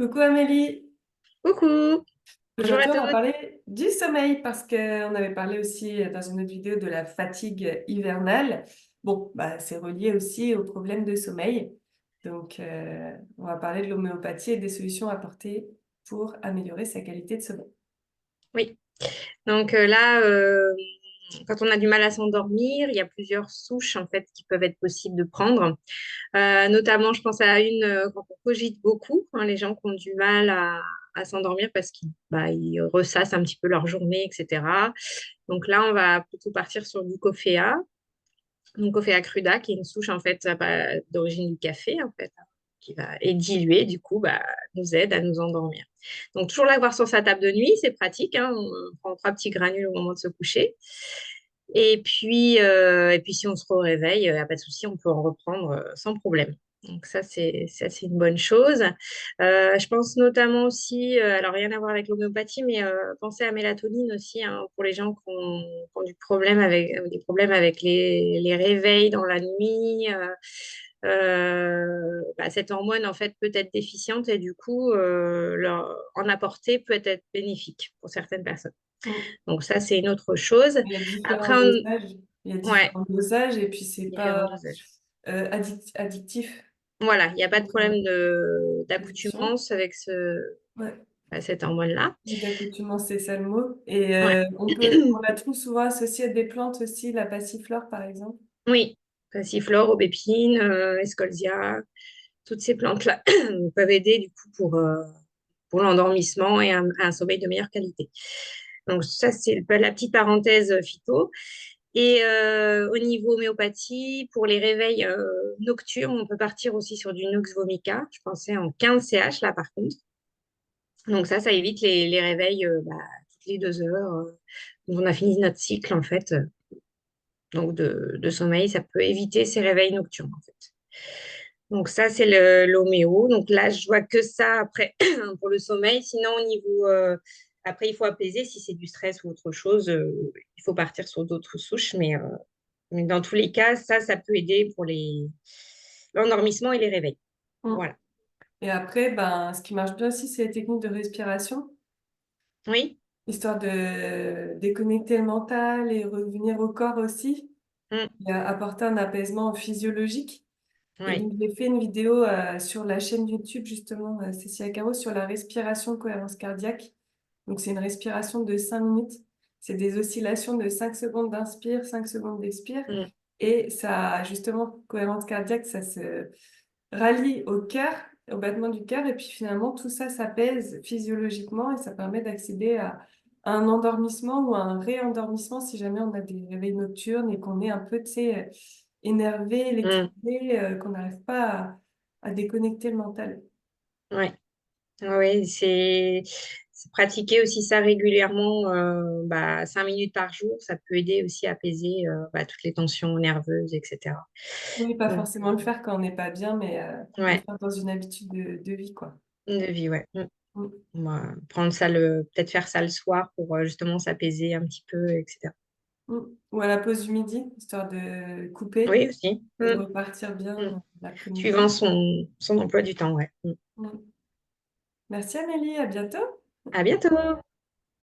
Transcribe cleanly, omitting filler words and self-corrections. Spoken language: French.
Coucou Amélie. Coucou, bonjour à Aujourd'hui, on va tous. parler du sommeil parce qu'on avait parlé aussi dans une autre vidéo de la fatigue hivernale. Bon, bah, c'est relié aussi au problème de sommeil. Donc, on va parler de l'homéopathie et des solutions apportées pour améliorer sa qualité de sommeil. Oui, donc là, quand on a du mal à s'endormir, il y a plusieurs souches en fait qui peuvent être possibles de prendre. Notamment, je pense à une quand on cogite beaucoup, hein, les gens qui ont du mal à s'endormir parce qu'ils ressassent un petit peu leur journée, etc. Donc là, on va plutôt partir sur du coffea, donc Coffea cruda, qui est une souche en fait d'origine du café en fait, qui va et diluée du coup nous aide à nous endormir. Donc toujours l'avoir sur sa table de nuit, c'est pratique, hein, on prend trois petits granules au moment de se coucher. Et puis si on se réveille, pas de souci, on peut en reprendre sans problème. Donc ça c'est une bonne chose. Je pense notamment aussi, alors rien à voir avec l'homéopathie, mais penser à mélatonine aussi, hein, pour les gens qui ont des problèmes avec les réveils dans la nuit. Cette hormone en fait peut être déficiente et du coup en apporter peut être bénéfique pour certaines personnes. Mm. Donc ça c'est une autre chose. Il y a différents Après, dosages. Il y a ouais, différents dosages et puis c'est pas différents dosages. addictif. Voilà, il n'y a pas de Pour problème l'addiction. d'accoutumance avec Ouais. cette hormone-là. Et d'accoutumance, c'est ça le mot. Et Ouais. on la trouve souvent associée à des plantes aussi, la passiflore par exemple. Oui, passiflore, aubépine, escolzia, toutes ces plantes-là peuvent aider du coup pour l'endormissement et un sommeil de meilleure qualité. Donc ça, c'est la petite parenthèse phyto. Et au niveau homéopathie, pour les réveils nocturnes, on peut partir aussi sur du Nux vomica. Je pensais en 15 CH là par contre. Donc ça évite les réveils toutes les 2 heures. Où on a fini notre cycle en fait. Donc de sommeil, ça peut éviter ces réveils nocturnes en fait. Donc ça, c'est l'homéo. Donc là, je vois que ça après pour le sommeil. Sinon, au niveau après, il faut apaiser si c'est du stress ou autre chose. Il faut partir sur d'autres souches, mais dans tous les cas, ça peut aider pour l'endormissement et les réveils. Mm. Voilà. Et après, ben, ce qui marche bien aussi, c'est les techniques de respiration, Oui. histoire de déconnecter le mental et revenir au corps aussi, Mm. et apporter un apaisement physiologique. Et Oui. donc, j'ai fait une vidéo sur la chaîne YouTube, justement, Cécilia Caro, sur la respiration cohérence cardiaque. Donc, c'est une respiration de 5 minutes. C'est des oscillations de 5 secondes d'inspire, 5 secondes d'expire. Mm. Et ça, justement, cohérence cardiaque, ça se rallie au cœur, au battement du cœur. Et puis, finalement, tout ça s'apaise physiologiquement et ça permet d'accéder à un endormissement ou à un réendormissement si jamais on a des réveils nocturnes et qu'on est un peu, tu sais, énervé, Mm. électrité, qu'on n'arrive pas à déconnecter le mental. Ouais. Oui, c'est pratiquer aussi ça régulièrement, 5 minutes par jour, ça peut aider aussi à apaiser toutes les tensions nerveuses, etc. Oui, pas Donc, forcément le faire quand on n'est pas bien, mais le ouais, faire dans une habitude de vie, quoi. de vie, ouais. Mm. Prendre ça peut-être faire ça le soir pour justement s'apaiser un petit peu, etc. Mm. Ou à la pause du midi, histoire de couper Oui, aussi. et de repartir Mm. bien l'après-midi. Suivant son emploi du temps, ouais. Mm. Merci Amélie, à bientôt. À bientôt!